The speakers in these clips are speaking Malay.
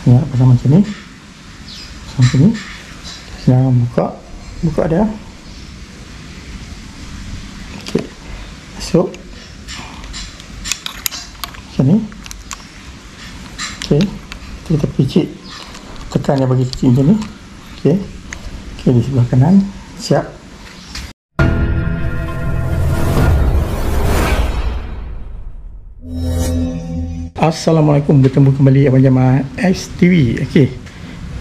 Ya, pasang macam ni. Pasang macam ni. Senang buka dia. Okey. Masuk. Macam ni. Okey. Kita picit. Tekan dia bagi kecil macam ni. Okey. Okey, di sebelah kanan. Siap. Assalamualaikum, bertemu kembali Abang Jamal XTV. Okey.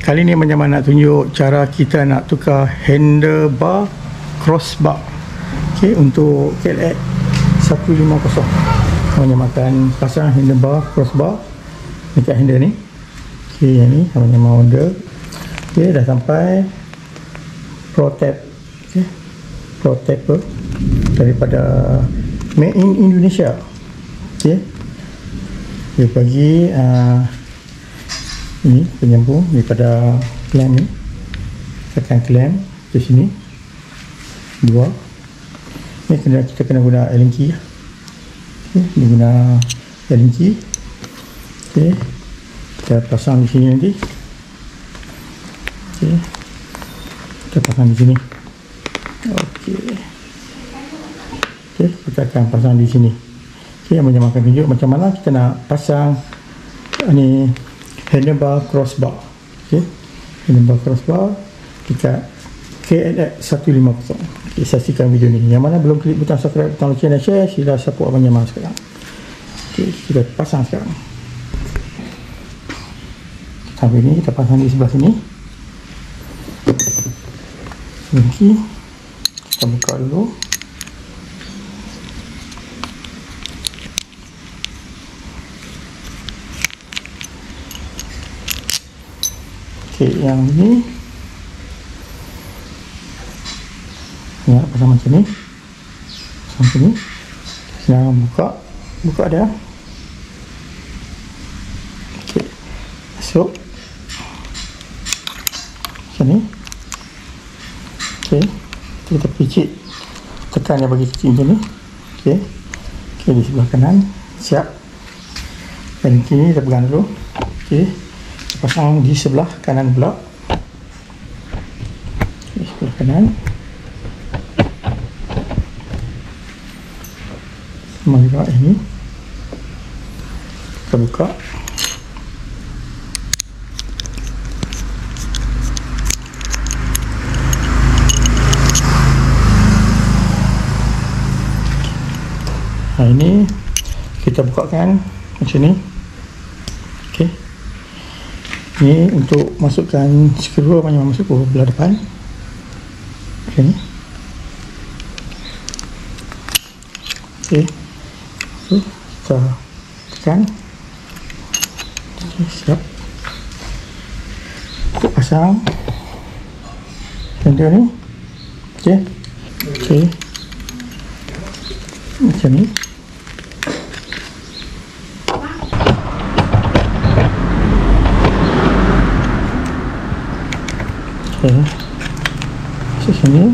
Kali ni Abang Jamal nak tunjuk cara kita nak tukar handlebar crossbar. Okey, untuk KLX 150. Abang Jamal akan pasang handlebar crossbar dekat handle ni. Okey, yang ni Abang Jamal order. Okey, dah sampai ProTap. Okey. ProTap daripada Made in Indonesia. Okey. Dia bagi ini penyambung daripada clamp ni. Tekan clamp di sini. Dua. Ni kita kena guna Allen key. Okey, ni guna Allen key. Okey. Kita pasang di sini nanti. Okey. Kita pasang di sini. Okey. Okey, kita akan pasang di sini. Okey, Abang Jamal akan tunjuk macam mana kita nak pasang ni handlebar crossbar. Okey, handlebar crossbar dekat KLX 150. Okey, saksikan video ni. Yang mana belum klik butang subscribe, butang like dan share, sila support Abang Jamal sekarang. Okey, kita pasang sekarang. Sampai ni kita pasang di sebelah sini. Okey, kita buka dulu. Okey, yang ni ya, pasang macam ni. Pasang macam ni. Senang buka dia. Okey, masuk macam ni. Okey, kita picit. Tekan dia bagi kecil macam ni. Okey. Okey, di sebelah kanan. Siap. Dan kini kita pegang dulu. Okey. Pasang di sebelah kanan pula. Di sebelah kanan. Sama juga ini. Kita buka. Nah, ini kita bukakan macam ni. Okey. Ni untuk masukkan skru, Abang Jamal masuk ke belah depan. Okey. Okey. So, kita tekan. Okey, siap. Kita pasang handle ni. Okey. Okey. Macam ni. Okey. Masuk sini.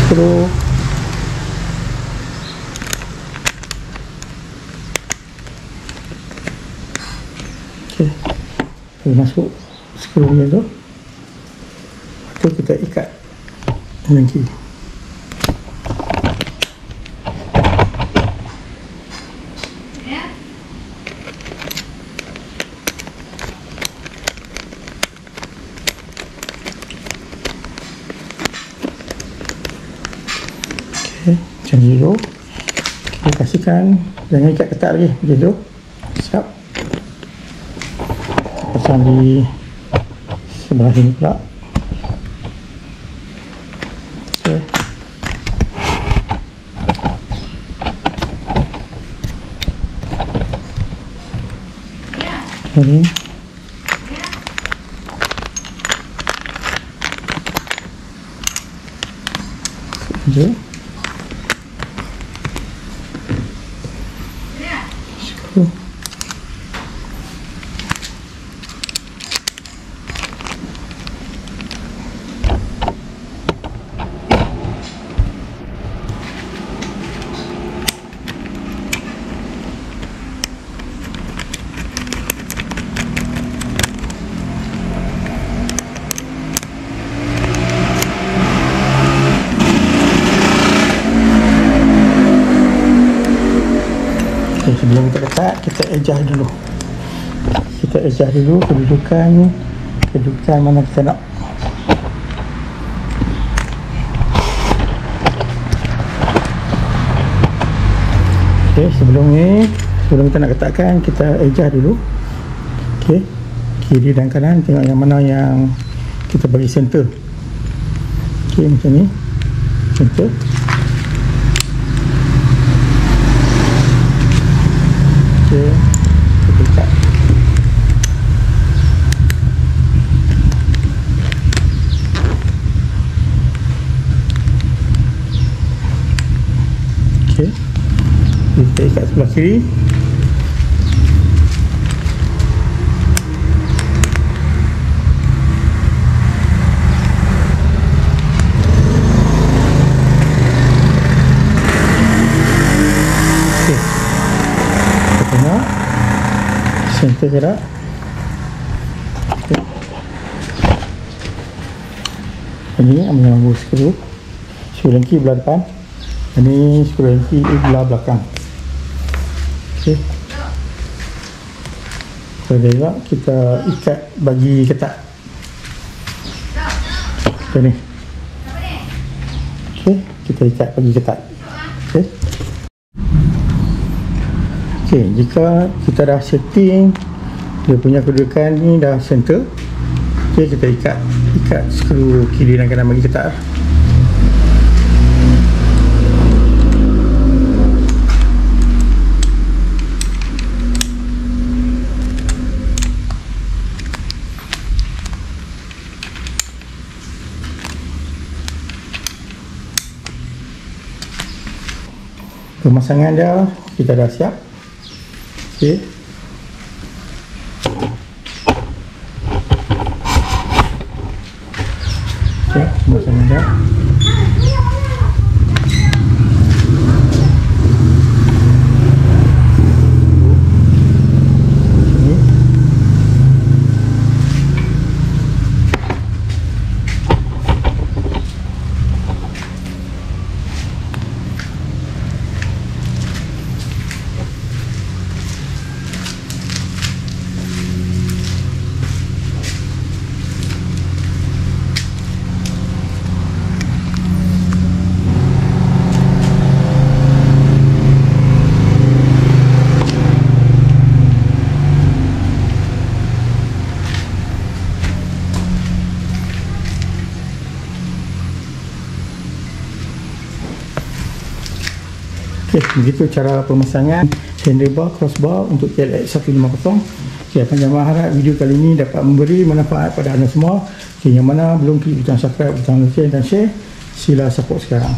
Skru. Okey. Kita masuk skru ni tu. Lepas tu kita ikat lagi. Macam tu. Kita kasihkan, jangan ikat ketat lagi. Macam tu. Siap. Pasang di sebelah sini pula. Okey. Ini. Sekejap. sebelum kita letak, kita adjust dulu. Kita adjust dulu kedudukan mana kita nak. Okey, sebelum kita nak letakkan, kita adjust dulu. Okey, kiri dan kanan, tengok yang mana yang kita bagi center. Okey, macam ni, center. Okey, kita letak. Okey, kita ikat sebelah kiri. Okey, kita tengok center ke tak. Okay. Ini ambil skru lengki belah depan, ini skru lengki belah belakang. Okey, jadi kita ikat bagi ketat macam ni. Okey, kita ikat bagi ketat. Okey. Okey, jika kita dah setting dia punya kedudukan ni dah center, okey, kita ikat skru kiri dan kanan bagi ketat. Pemasangan dia kita dah siap. Okey, pemasangan dia. Okey, begitu cara pemasangan handlebar crossbar untuk KLX 150. Okey, Abang Jamal harap video kali ini dapat memberi manfaat pada anda semua. Okey, yang mana belum klik butang subscribe, butang like dan share, sila support sekarang.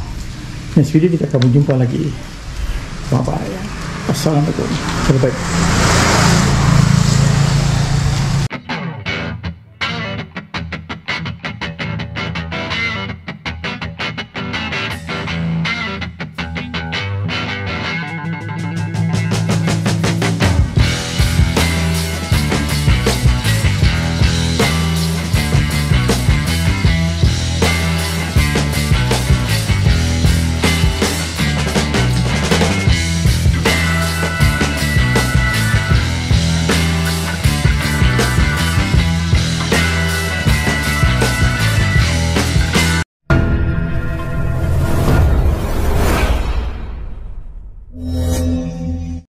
Next video kita akan berjumpa lagi. Bye bye. Assalamualaikum. Bye bye.